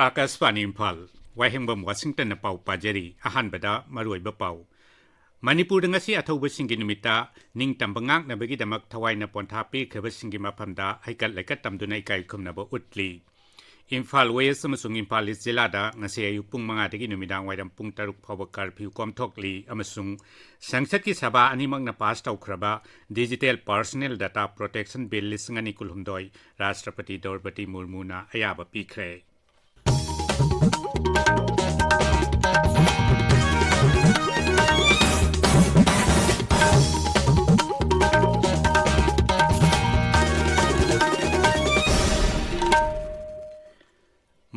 Akashvani Imphal वाहेंगबम Washington पाउ पाजरी अहानबदा मरुइबा पाउ Manipur ngasi athaubasingi numita ningtambangak nabagidamak thawaina pontha pikhabasingi mafamda haikat laikat tamduna ikai khumnaba utli Imphal West amasung Imphal East jilada ngasi ayuk pung 5 dagi numidang waidam pung 6 phawa curfew komthokli amasung sangsad ki sabha animak na pass taukraba digital personal data protection bill lisingani kulhumdoi Rashtrapati Draupadi Murmu na ayaba pikre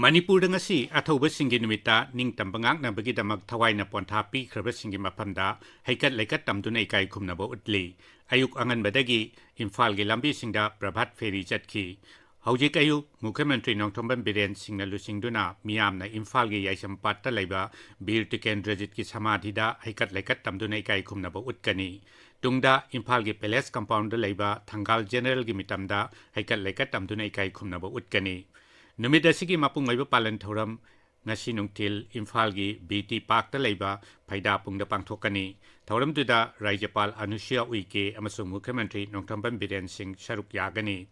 Manipur ngasi athaubasingi numita ningtambangak nabagidamak thawaina pontha pikhabasingi mafamda haikat laikat tamduna ikai khumnaba utli ayuk anganbadagi Imphal gi lambi singda Prabhat Ferry chatki Haujik ayuk Mukhyamantri Nongthombam Biren Singna lusingduna miyamna Imphal gi yaisampatta laiba Bir Tikendrajit ki samadhida haikat laikat tamduna ikai khumnaba utkani tungda Imphal gi Palace Compound laiba Thangal General gi mitamda haikat laikat tamduna ikai khumnaba utkani Numidasigi mapung aiba palan thoram ngasi nungtil Imphal gi BT Park ta laiba phaida pungda pangthokani thoram duda Rajyapal Anusuya Uike amasung Mukhyamantri Nongthombam Biren Singh Sharuk Yagani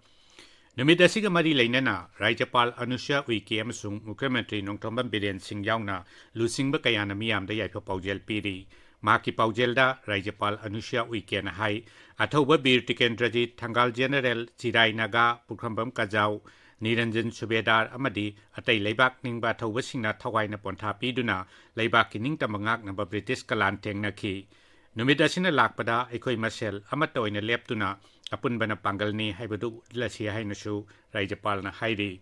Numidasiga mari lainana Rajyapal Anusuya Uike amasung Mukhyamantri Nongthombam Biren Singh yauna lusingba kayana miyamda yaifa paujel piri Maki paujelda Rajyapal Anusuya Uike na hai athauba Bir Tikendrajit Thangal General Chirai Naga Pukrambam Kajau Niranjan Subedar amadi atai leibak ningba thawbasingna thawaina pontha piduna leibak ki ningtamangak naba British kalan thengnakhi numidasina lakpada ekhoi masel amatoina leptuna apunbana pangalni haibadu lasi hainasu Rajyapal na hairi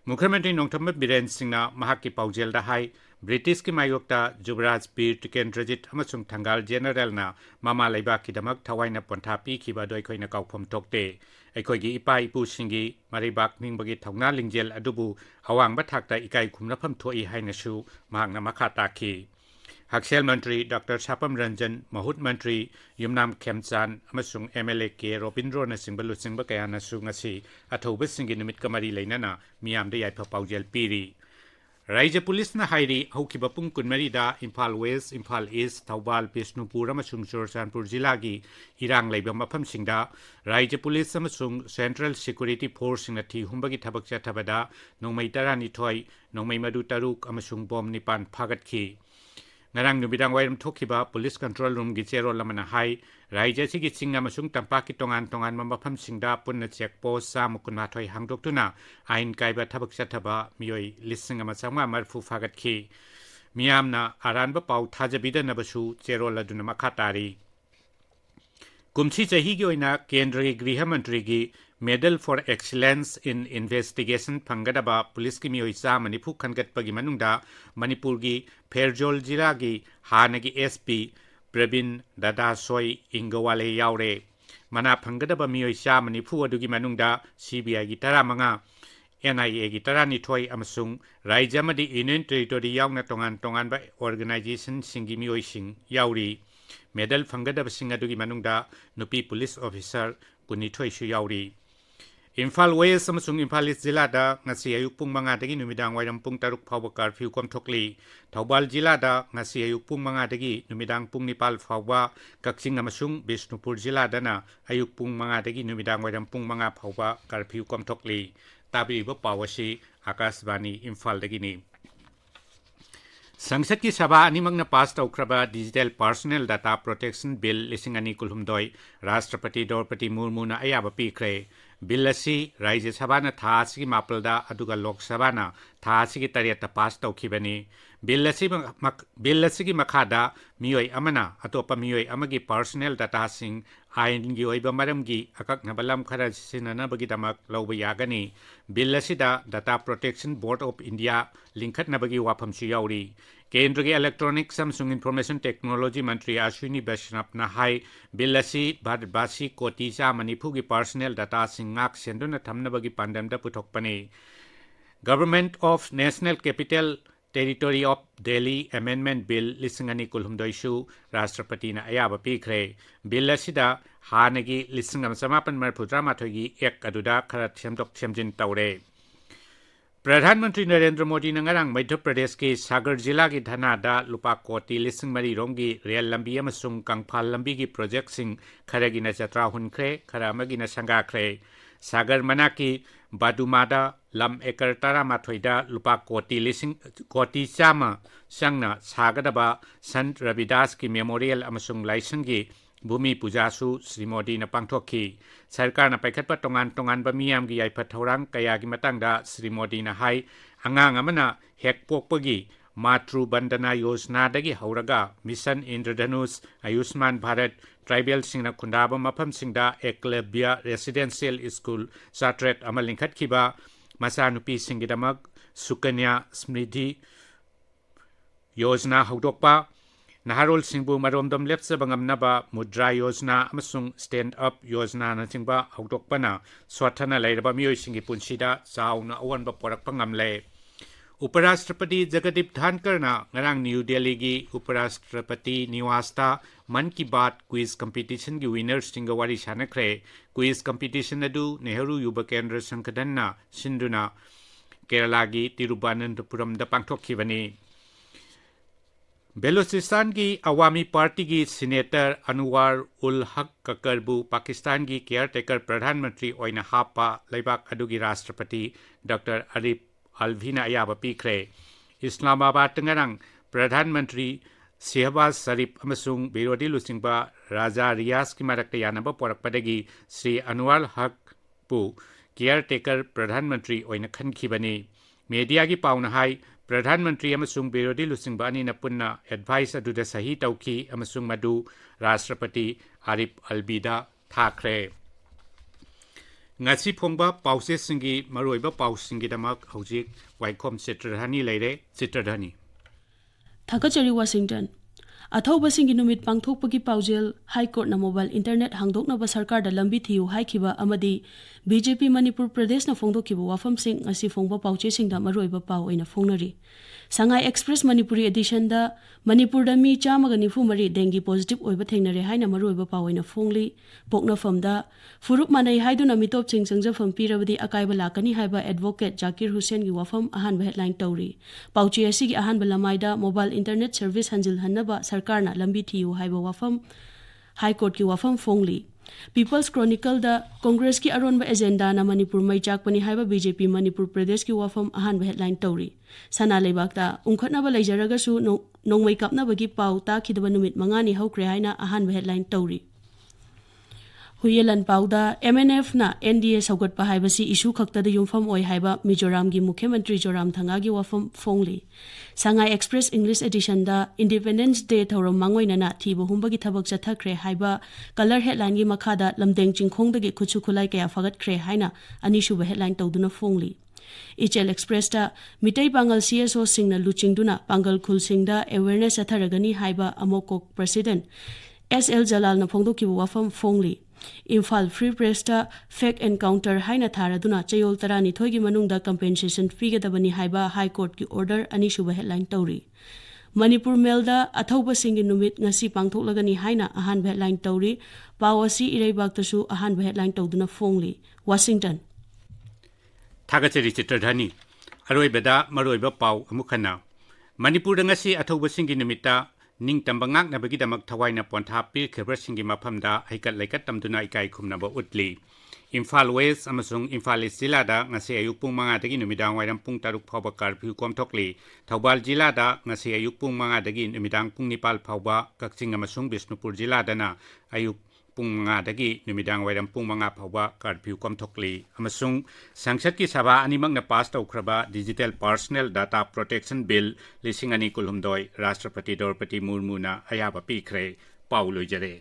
Mukhyamantri Nongthombam Biren Singna mahakki paujelda hai British ki mayokta Jubraj Bir Tikendrajit amasung Thangal General na mama leibak ki damak thawaina pontha pi khiba doi khoina kaupom tokte Aikoigi ipa ipu singi maribak ningbagi thongna lingjel adubu awang bathakta ikai khumnafam thoi hainasu mahakna makhata ki Haksel Mantri Dr. Sapam Ranjan Mahut Mantri Yumnam Khemchan amasung MLA ke Robindro na singbalu singba kaya nasu ngasi athauba singi numit kamari leinana miyamda yaifa paujel piri Raija Police na hairi haukiba pung kunmari da Imphal West, Imphal East, Thaubal, Bishnupur amasung Churachandpur jilagi irang leiba mafam singda Raija Police amasung Central Security Force na thi humbagi thabak chathabada nongmai tarani thoi nongmai madu taruk amasung bom nipan phagatki Ngarang nubidang wairam thokiba Police Control Room gi chero lamana hai Raija sigi singa amasung tampaki tongan mafam singda punna checkpost sa mukunma thoi hangdoktuna ain kaiba thabak chathaba miyoi lisinga masanga marfu phagatki miyamna aranba pau thajabida nabasu chero laduna makhatari Kumchi chahi gi oina Kendra gi Griha Mantri gi Medal for Excellence in Investigation Phangadaba Police ki miyoi sa manipu khangatpagi manungda Manipur gi Pherjol jila gi hanagi SP Pravin Dada Soy Ingawale yaure mana phangadaba miyoi sa manipu adugi manungda CBI gi 15 NIA gi 12 amasung Raijamadi Union Territory yauna tongan ba organization singi miyoi sing yauri medal phangadaba singa dugi manungda nupi police officer kunithoi su yauri Imphal West amasung Imphal East jilada ngasi ayuk pung 5 dagi numidang wairam pung 6 phawa curfew komthokli Thaubal jilada ngasi ayuk pung 5 dagi numidang pung 9 phawa Kakching amasung Bishnupur jilada na ayuk pung 5 dagi numidang wairam pung 5 phawa curfew komthokli tabriba pawasi Akashvani Imphal dagi ni Sangsad ki sabha animagna pass taukraba Digital Personal Data Protection Bill lisingani kulhumdoi Rashtrapati Draupadi Murmu na ayaba pikre Bill asi Rajya Sabha na tha asigi mapalda aduga Lok Sabha na tha asigi tariyata pass taukhibani Bill asi gi makhada miyoi amana atopa miyoi amagi personal data sing ain gi oiba maramgi akak nabalam khara sinana bagi damak lawba yagani Bill asi da Data Protection Board of India linkhat nabagi wafam si yauri Kendra gi Electronics Samsung Information Technology Mantri Ashwini Vaishnav na hai Bill asi Bharatbasi koti sa manipu gi personal data sing ngak senduna thamnabagi pandamda puthokpani Government of National Capital Territory of Delhi Amendment Bill lisingani kulhumdoisu Rashtrapati na ayaba pikre Bill asida hanagi lisingam samapan marpudra mathogi ek aduda khara semdok semjin taure प्रधानमंत्री नरेंद्र मोदी नंगरंग मध्य प्रदेश के सागर जिला की धनादा लुपा कोटी लिसिंग मरी रोंगी rail लंबी अमसुंग कंगफाल लंबी की project सिंग खरगी न चत्रा हुनख्रे खरामगी न संगाख्रे सागर मना की बादुमादा लम एकर तारा माथोइदा लुपा कोटी चामा संगना सागदबा संत रविदास की मेमोरियल अमसुंग लाइसंग की भूमि पूजासु श्री मोदी न पांगथोखी सरकार न पैखतपा तोंगान तोंगान बमियाम की याइफत थौरांग कया की मतंगदा श्री मोदी न हाई अंगांग अमना हेक पोकपगी मातृ बंदना योजना दगी हौरगा मिशन इंद्रधनुष आयुष्मान भारत ट्राइबल सिंह न खुंदाब मफम सिंहदा एकलव्य रेसिडेंशियल स्कूल साट्रेट अमल लिंखतखिबा मचानुपी सिंहगिदमक सुकन्या समृद्धि योजना हौदोकपा नहारोल सिंहबु मरोमदम लेप्चब ngamnaba मुद्रा योजना अमसुंग स्टैंड अप योजना नचिंबा हौदोकपना स्वथना लेरबा मियोइसिंगी पुंसीदा चाउना अवनबा पोरकपा ngamle उपराष्ट्रपति जगदीप धनखड़ना ngarang न्यू दिल्ली की उपराष्ट्रपति निवासता मन की बात क्विज कंपटीशन की विनर्स सिंग वारी सानख्रे क्विज कंपटीशन अदु नेहरू युवा केंद्र संगठनना सिंधुना केरला की तिरुवनंतपुरम द पांगथोखिबनी बेलूचिस्तान की अवामी पार्टी की सीनेटर अनवर उल हक ककरबू पाकिस्तान की केयर टेकर प्रधानमंत्री ओइना हापा लेबाक अदुगी राष्ट्रपति डॉक्टर आरिफ अलवी ना अयाबा पीख्रे इस्लामाबाद नगरंग प्रधानमंत्री शहबाज शरीफ अमसुंग विरोधी लुचिंबा राजा रियाज की मरक्ता यानबा पोरकपदगी श्री अनवर हक पु केयर टेकर प्रधानमंत्री ओइना खनखिबनी मीडिया की पाउना हाई प्रधानमंत्री अमसुंग विरोधी लुचिंबा अनी पुन्ना एडवाइस अदुदा सही तौखी अमसुंग मदु राष्ट्रपति Arif अलवीदा थाख्रे ngasi phongba pause singi maroiba pausingi damak hojik Waikhom Chitradhani leire Chitradhani Thakachari Washington अथौबसिंगी नुमित पांगथोकपगी पाउजेल हाई कोर्ट ना मोबाइल इंटरनेट हांगदोकनबा सरकार दा लंबी थियु हाइखिबा अमदी बीजेपी मणिपुर प्रदेश ना फोंगदोखिबा वाफमसिंग असि फोंगबा पाउचेसिंग दा मरोइबा पाउ ओइना फोंगनरी संगाई एक्सप्रेस मणिपुरी एडिशन दा मणिपुर दा मी 194 डेंगी पॉजिटिव ओइबा थेंगनरे हाइना मरोइबा पाउ ओइना फोंगली पोकनाफम दा फुरुप मानै हाइदुना मितोप चिंग संजफम पीरबदी अकाइबा लाकनी हाइबा एडवोकेट जाकिर हुसैन की वाफम अहानबा हेडलाइन तौरी पाउचे असिगी अहानबा लमाइदा मोबाइल इंटरनेट सर्विस हंजिल हन्नबा सरकारना लंबी थियु हाइबा वाफम हाई कोर्ट की वाफम फोंगली पीपल्स क्रोनिकल दा कांग्रेस की अरोनबा एजेंडा ना मणिपुर मै चाकपनी हाइबा बीजेपी मणिपुर प्रदेश की वाफम अहानबा हेडलाइन तौरी सना लेबाकता उंखतनबा लेजरगसु नोंमै कापनबगी पाउ ताखिदबा नुमित मंगानी हौक्रे हाइना अहानबा हेडलाइन तौरी हुयेलन पाउदा एमएनएफ ना एनडीए सौगटपा हाइबसी इशू खक्तदा युमफम ओइ हाइबा मिजोराम की मुख्यमंत्री जोराम थंगा की वाफम फोंगली संगाई एक्सप्रेस इंग्लिश एडिशन दा इंडिपेंडेंस डे थौरम मांगोइना थीबो हुंबगी थबक चथखरे हाइबा कलर हेडलाइन की मखादा लमदेंग चिंखोंगदगी खुछु खुलाई कया फगतखरे हाइना अनिसुबा हेडलाइन तौदुना फोंगली इचेल एक्सप्रेस दा मिटै पांगल सीएसओ सिंगना लुचिंगदुना पांगल खुलसिंगदा अवेयरनेस अथरगनी हाइबा अमोकोक प्रेसिडेंट एसएल जलाल ना फोंगदोखिबा वाफम फोंगली इम्फाल फ्री प्रेस दा फेक एनकाउंटर हाइना थारादुना चयोल तरानिथोय की मनुंगदा कंपेंसेशन पीगदबनी हाइबा हाई कोर्ट की ऑर्डर अनिसुबा हेडलाइन तौरी मणिपुर मेल दा अथौबसिंगी नुमित ngasi पांगथोकलगनी हाइना अहानबा हेडलाइन तौरी पाउ असि इरैबाक्तसु अहानबा हेडलाइन तौदुना फोंगली वाशिंगटन थागचरी चित्रधनी अरोइबदा मरोइबा पाउ अमुखना मणिपुर ngasi अथौबसिंगी नुमिता निंग तंबंगाक नबगीदमक थवाइना पोंथा पीरखेब्रसिंगी मफमदा हैकत लैकत तमदुना इकाई खुमनबा उतली इम्फाल वेस्ट अमसुंग इम्फाल ईस्ट जिलादा ngasi अयुक पुंग 5 दगी नुमिदांग वाइरम पुंग 6 फावबा कर्फ्यू कोमथोकली थौबाल जिलादा ngasi अयुक पुंग 5 दगी नुमिदांग पुंग 9 फावबा कक्चिंग अमसुंग बिष्णुपुर जिलादाना अयुक पुंग 5 दगी नुमिदांग वाइरम पुंग 5 फावबा कर्फ्यू कोमथोकली अमसुंग संसद की सभा अनिमंगना पास तौख्रबा digital personal data protection bill 2019 राष्ट्रपति द्रौपदी मुर्मुना अयाबा पीख्रे पाउ लोइजरे।